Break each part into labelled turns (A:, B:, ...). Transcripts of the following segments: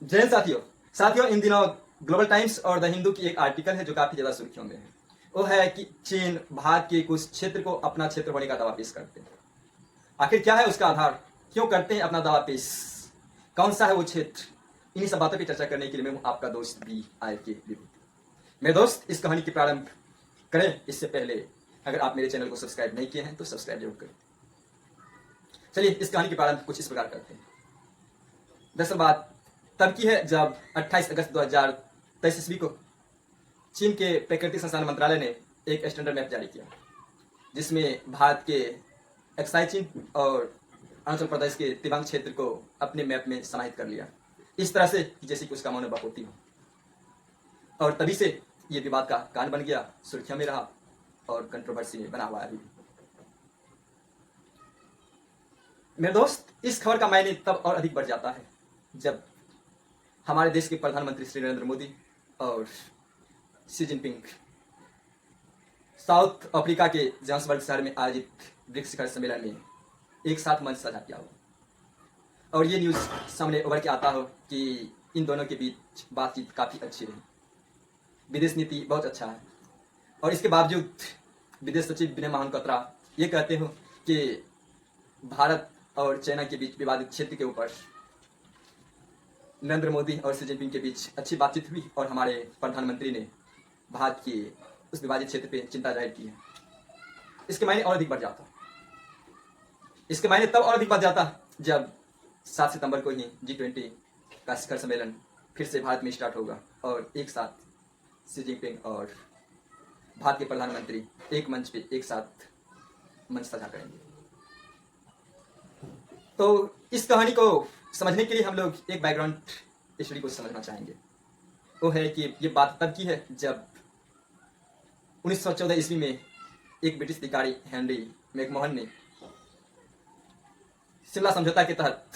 A: जैन साथियों साथियों इन दिनों ग्लोबल टाइम्स और द हिंदू की एक आर्टिकल है जो काफी ज्यादा सुर्खियों में है। वो है कि चीन भारत के कुछ क्षेत्र को अपना क्षेत्र होने का दावा पेश करते हैं। आखिर क्या है उसका आधार, क्यों करते हैं अपना दावा पेश, कौन सा है वो क्षेत्र, इन्हीं सब बातों की चर्चा करने के लिए मैं हूं आपका दोस्त बी आई के विभूति। मेरे दोस्त, इस कहानी की प्रारंभ करें इससे पहले अगर आप मेरे चैनल को सब्सक्राइब नहीं किए हैं तो सब्सक्राइब जरूर करें। चलिए इस कहानी की प्रारंभ कुछ इस प्रकार करते हैं। दरअसल बात तब की है जब 28 अगस्त 2023 ईस्वी को चीन के प्राकृतिक संसाधन मंत्रालय ने एक स्टैंडर्ड मैप जारी किया जिसमें भारत के एक्साई चीन और अरुणाचल प्रदेश के तिबांग क्षेत्र को अपने मैप में समाहित कर लिया, इस तरह से जैसे कि उसका मौन बकौती हो। और तभी से ये विवाद का कारण बन गया, सुर्खियों में रहा और कंट्रोवर्सी में बना हुआ है अभी भी। मेरे दोस्त, इस खबर का मायने तब और अधिक बढ़ जाता है जब हमारे देश के प्रधानमंत्री श्री नरेंद्र मोदी और शी जिनपिंग साउथ अफ्रीका के जोहान्सबर्ग शहर में आयोजित ब्रिक्स शिखर सम्मेलन में एक साथ मंच साझा किया हो और ये न्यूज़ सामने उभर के आता हो कि इन दोनों के बीच बातचीत काफ़ी अच्छी रही, विदेश नीति बहुत अच्छा है। और इसके बावजूद विदेश सचिव विनय महान कतरा ये कहते हो कि भारत और चाइना के बीच विवादित क्षेत्र के ऊपर नरेंद्र मोदी और शी जिनपिंग के बीच अच्छी बातचीत हुई और हमारे प्रधानमंत्री ने भारत के उस विभाजित क्षेत्र पे चिंता जाहिर की है। इसके मायने और अधिक बढ़ जाता, इसके मायने तब और अधिक बढ़ जाता जब 7 सितंबर को ही G20 का शिखर सम्मेलन फिर से भारत में स्टार्ट होगा और एक साथ शी जिनपिंग और भारत के प्रधानमंत्री एक मंच पे एक साथ मंच साझा करेंगे। तो इस कहानी को समझने के लिए हम लोग एक बैकग्राउंड स्टोरी को समझना चाहेंगे। वो है कि ये बात तब की है जब 1914 ईस्वी में एक ब्रिटिश अधिकारी हेनरी मैकमोहन ने शिमला समझौता के तहत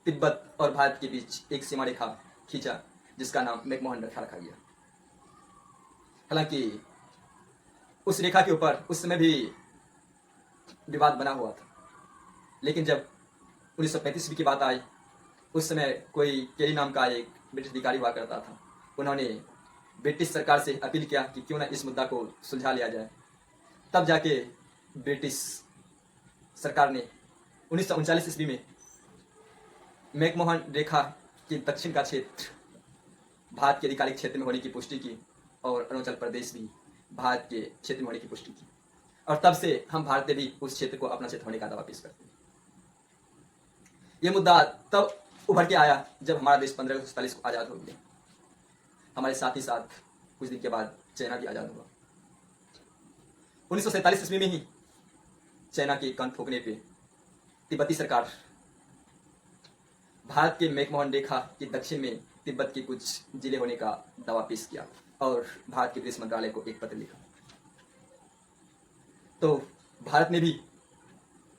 A: तिब्बत और भारत के बीच एक सीमा रेखा खींचा जिसका नाम मैकमोहन रेखा रखा गया। हालांकि उस रेखा के ऊपर उस समय भी विवाद बना हुआ था, लेकिन जब 1935 ईस्वी की बात आई उस समय कोई केरी नाम का एक ब्रिटिश अधिकारी हुआ करता था। उन्होंने ब्रिटिश सरकार से अपील किया कि क्यों ना इस मुद्दा को सुलझा लिया जाए। तब जाके ब्रिटिश सरकार ने 1939 ईस्वी में मैकमोहन रेखा के दक्षिण का क्षेत्र भारत के आधिकारिक क्षेत्र में होने की पुष्टि की और अरुणाचल प्रदेश भी भारत के क्षेत्र में होने की पुष्टि की। और तब से हम भारतीय भी उस क्षेत्र को अपना क्षेत्र होने का दावा पेश करते हैं। ये मुद्दा तब उभर के आया जब हमारा देश 15 अगस्त 1947 को आज़ाद हो गया। हमारे साथ ही साथ कुछ दिन के बाद चाइना भी आज़ाद हुआ। 1947 ईस्वी में ही चाइना के कान फूंकने पे तिब्बती सरकार भारत के मैकमोहन रेखा के दक्षिण में तिब्बत के कुछ जिले होने का दावा पेश किया और भारत के विदेश मंत्रालय को एक पत्र लिखा। तो भारत ने भी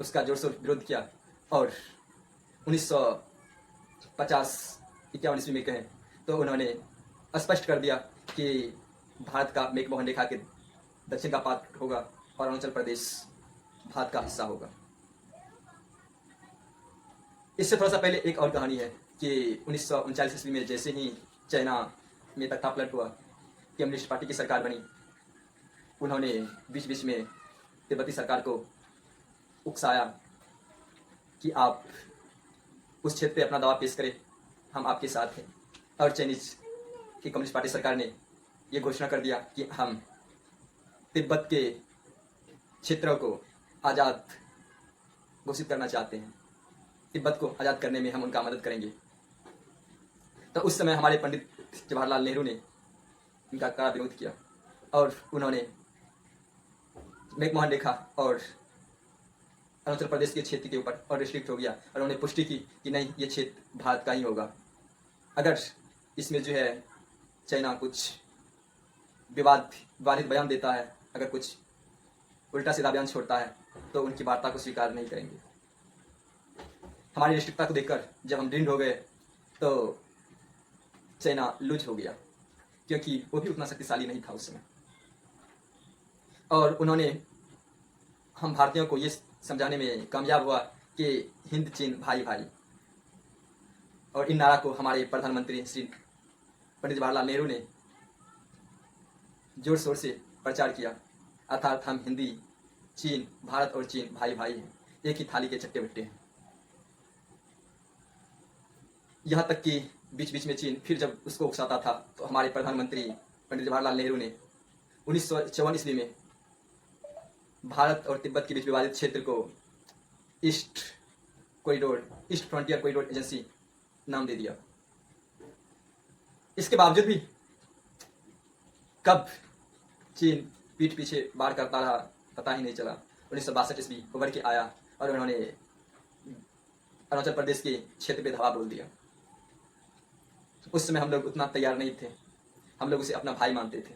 A: उसका जोर शोर विरोध किया और 1950-51 ईस्वी में कहें तो उन्होंने स्पष्ट कर दिया कि भारत का मैकमोहन रेखा के दक्षिण का पार्ट होगा और अरुणाचल प्रदेश भारत का हिस्सा होगा। इससे थोड़ा सा पहले एक और कहानी है कि 1939 ईस्वी में जैसे ही चाइना में तख्तापलट हुआ, कम्युनिस्ट पार्टी की सरकार बनी, उन्होंने बीच बीच में तिब्बती सरकार को उकसाया कि आप उस क्षेत्र पे अपना दावा पेश करें, हम आपके साथ हैं। और चाइनीज की कम्युनिस्ट पार्टी सरकार ने ये घोषणा कर दिया कि हम तिब्बत के क्षेत्रों को आज़ाद घोषित करना चाहते हैं, तिब्बत को आज़ाद करने में हम उनका मदद करेंगे। तो उस समय हमारे पंडित जवाहरलाल नेहरू ने इनका कड़ा विरोध किया और उन्होंने मैकमोहन रेखा और अरुणाचल प्रदेश के क्षेत्र के ऊपर और रिस्ट्रिक्ट हो गया और उन्होंने पुष्टि की कि नहीं, ये क्षेत्र भारत का ही होगा। अगर इसमें जो है चाइना कुछ विवादित बयान देता है, अगर कुछ उल्टा सीधा बयान छोड़ता है तो उनकी वार्ता को स्वीकार नहीं करेंगे। हमारी निष्ठुरता को देखकर जब हम दृढ़ हो गए तो चाइना लूज हो गया, क्योंकि वो भी उतना शक्तिशाली नहीं था उस समय। और उन्होंने हम भारतीयों को ये समझाने में कामयाब हुआ कि हिंद चीन भाई भाई और इन नारा को हमारे प्रधानमंत्री श्री पंडित जवाहरलाल नेहरू ने जोर शोर से प्रचार किया, अर्थात हम हिंदी, चीन, भारत और चीन भाई भाई हैं, एक ही थाली के चट्टे बट्टे हैं। यहाँ तक कि बीच बीच में चीन फिर जब उसको उकसाता था तो हमारे प्रधानमंत्री पंडित जवाहरलाल नेहरू ने 1954 ईस्वी में भारत और तिब्बत के बीच विवादित क्षेत्र को ईस्ट फ्रंटियर कॉरिडोर एजेंसी नाम दे दिया। इसके बावजूद भी कब चीन पीठ पीछे वार करता रहा पता ही नहीं चला। 1962 ईस्वी उभर के आया और उन्होंने अरुणाचल प्रदेश के क्षेत्र पे धावा बोल दिया। उस समय हम लोग उतना तैयार नहीं थे, हम लोग उसे अपना भाई मानते थे,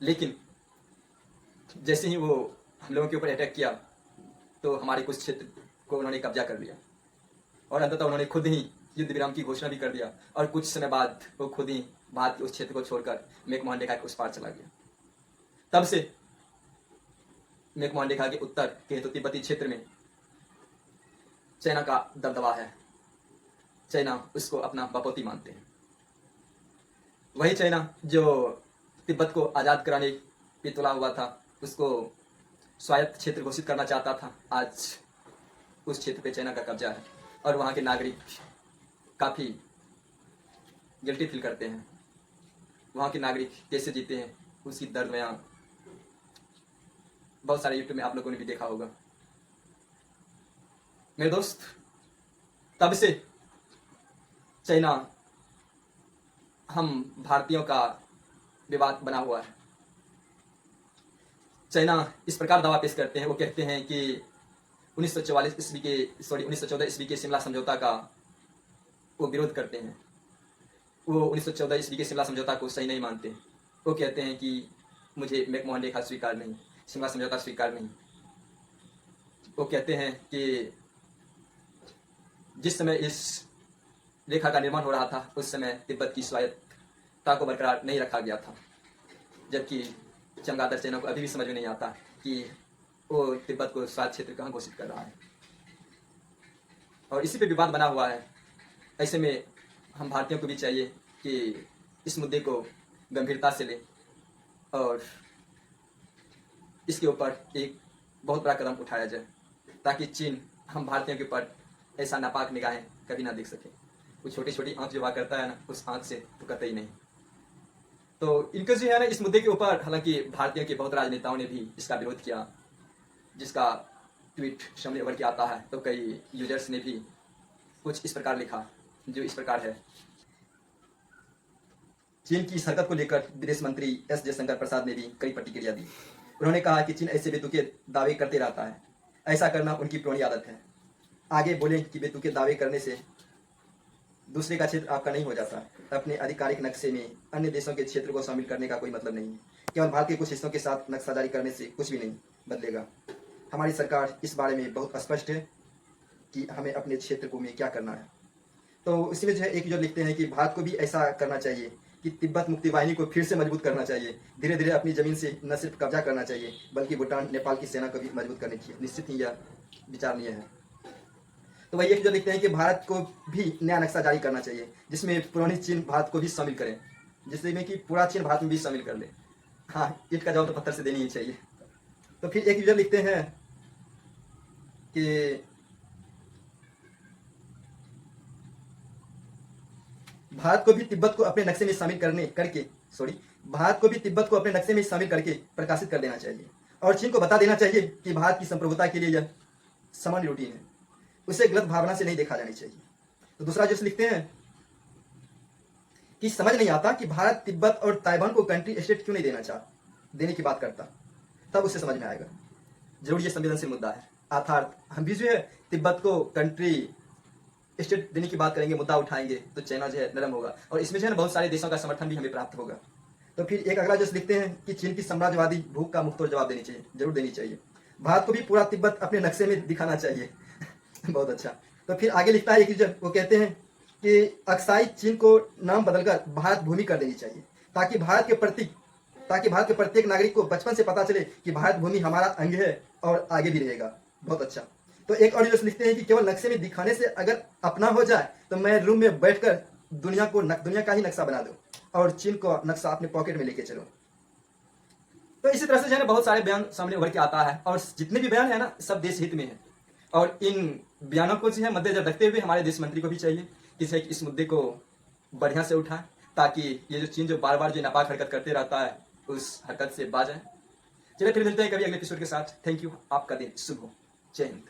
A: लेकिन जैसे ही वो हम लोगों के ऊपर अटैक किया तो हमारे कुछ क्षेत्र को उन्होंने कब्जा कर लिया और अंततः उन्होंने खुद ही युद्ध विराम की घोषणा भी कर दिया और कुछ समय बाद वो खुद ही भारत के उस क्षेत्र को छोड़कर मैकमोहन रेखा के उस पार चला गया। तब से मैकमोहन रेखा के उत्तर के तो तिब्बती क्षेत्र में चाइना का दबदबा है। चाइना उसको अपना बपौती मानते हैं। वही चाइना जो तिब्बत को आज़ाद कराने पे तुला हुआ था, उसको स्वायत्त क्षेत्र घोषित करना चाहता था, आज उस क्षेत्र पे चाइना का कब्जा है और वहाँ के नागरिक काफ़ी गिल्टी फील करते हैं। वहाँ के नागरिक कैसे जीते हैं उसकी दर्द में बहुत सारे यूट्यूब में आप लोगों ने भी देखा होगा। मेरे दोस्त, तब से चाइना हम भारतीयों का विवाद बना हुआ है। चाइना इस प्रकार दावा पेश करते हैं, वो कहते हैं कि 1914 ईस्वी के शिमला समझौता का वो विरोध करते हैं। वो 1914 ईस्वी के शिमला समझौता को सही नहीं मानते। वो कहते हैं कि मुझे मैकमोहन रेखा स्वीकार नहीं, शिमला समझौता स्वीकार नहीं। वो कहते हैं कि जिस समय इस रेखा का निर्माण हो रहा था उस समय तिब्बत की स्वायत्तता को बरकरार नहीं रखा गया था, जबकि चमगादड़ चाइना को अभी भी समझ में नहीं आता कि वो तिब्बत को स्वायत्त क्षेत्र कहाँ घोषित कर रहा है और इसी पे विवाद बना हुआ है। ऐसे में हम भारतीयों को भी चाहिए कि इस मुद्दे को गंभीरता से लें और इसके ऊपर एक बहुत बड़ा कदम उठाया जाए ताकि चीन हम भारतीयों के ऊपर ऐसा नापाक निगाहें कभी ना देख सके। वो छोटी छोटी आंख जो हुआ करता है ना, उस आंख से तो कतई नहीं। तो इनका जो है ना इस मुद्दे के ऊपर, हालांकि भारतीयों के बहुत राजनेताओं ने भी इसका विरोध किया, जिसका ट्वीट सामने उभर के आता है, तो कई यूजर्स ने भी कुछ इस प्रकार लिखा जो इस प्रकार है। चीन की इस हरकत को लेकर विदेश मंत्री एस जयशंकर प्रसाद ने भी कई प्रतिक्रिया दी। उन्होंने कहा कि चीन ऐसे बेतुके दावे करते रहता है, ऐसा करना उनकी पुरानी आदत है। आगे बोले कि बेतुके दावे करने से दूसरे का क्षेत्र आपका नहीं हो जाता। अपने आधिकारिक नक्शे में अन्य देशों के क्षेत्र को शामिल करने का कोई मतलब नहीं है। केवल भारत के कुछ हिस्सों के साथ नक्शा जारी करने से कुछ भी नहीं बदलेगा। हमारी सरकार इस बारे में बहुत स्पष्ट है कि हमें अपने क्षेत्र को में क्या करना है। तो इसमें जो है एक जो लिखते हैं कि भारत को भी ऐसा करना चाहिए कि तिब्बत मुक्ति वाहिनी को फिर से मजबूत करना चाहिए। धीरे धीरे अपनी जमीन से न सिर्फ कब्जा करना चाहिए बल्कि भूटान, नेपाल की सेना को भी मजबूत करनी चाहिए। निश्चित ही यह विचारणीय है। तो वही एक जो लिखते हैं कि भारत को भी नया नक्शा जारी करना चाहिए जिसमें पुरानी चीन भारत को भी शामिल करें, जिसमें कि पूरा चीन भारत में भी शामिल कर ले। हाँ, ईंट का जवाब तो पत्थर से देनी ही चाहिए। तो फिर एक यूजर लिखते हैं कि भारत को भी तिब्बत को अपने नक्शे में शामिल भारत को भी तिब्बत को अपने नक्शे में शामिल करके प्रकाशित कर देना चाहिए और चीन को बता देना चाहिए कि भारत की संप्रभुता के लिए यह सामान्य रूटीन है, उसे गलत भावना से नहीं देखा जानी चाहिए। तो दूसरा जो लिखते हैं कि समझ नहीं आता कि भारत तिब्बत और ताइवान को कंट्री स्टेट क्यों नहीं देने की बात करता, तब उसे समझ में आएगा। जरूर ये संवेदनशील मुद्दा है, अर्थात हम भी जो है तिब्बत को कंट्री स्टेट देने की बात करेंगे, मुद्दा उठाएंगे तो चाइना जो है नरम होगा और इसमें जो है बहुत सारे देशों का समर्थन भी हमें प्राप्त होगा। तो फिर एक अगला जो लिखते हैं कि चीन की साम्राज्यवादी भूख का मुख्तौर जवाब देनी चाहिए, जरूर देनी चाहिए। भारत को भी पूरा तिब्बत अपने नक्शे में दिखाना चाहिए। बहुत अच्छा। तो फिर आगे लिखता है कि वो कहते हैं कि अक्साई चीन को नाम बदलकर भारत भूमि कर देनी चाहिए ताकि भारत के प्रत्येक नागरिक को बचपन से पता चले कि भारत भूमि हमारा अंग है और आगे भी रहेगा। बहुत अच्छा। तो एक और न्यूज़ लिखते हैं कि केवल नक्शे में दिखाने से अगर अपना हो जाए तो मैं रूम में बैठकर दुनिया का ही नक्शा बना दूं और चीन को नक्शा अपने पॉकेट में लेके चलूं। तो इसी तरह से जो है ना बहुत सारे बयान सामने उभर के आता है और जितने भी बयान है ना सब देश हित में है। और इन बयानों को जो है मद्देनजर रखते हुए हमारे देश मंत्री को भी चाहिए कि इस मुद्दे को बढ़िया से उठाएं, ताकि ये जो चीन जो बार बार जो नापाक हरकत करते रहता है उस हरकत से बाज आए। चलिए फिर मिलते हैं कभी अगले एपिसोड के साथ। थैंक यू, आपका दिन शुभ हो। जय हिंद।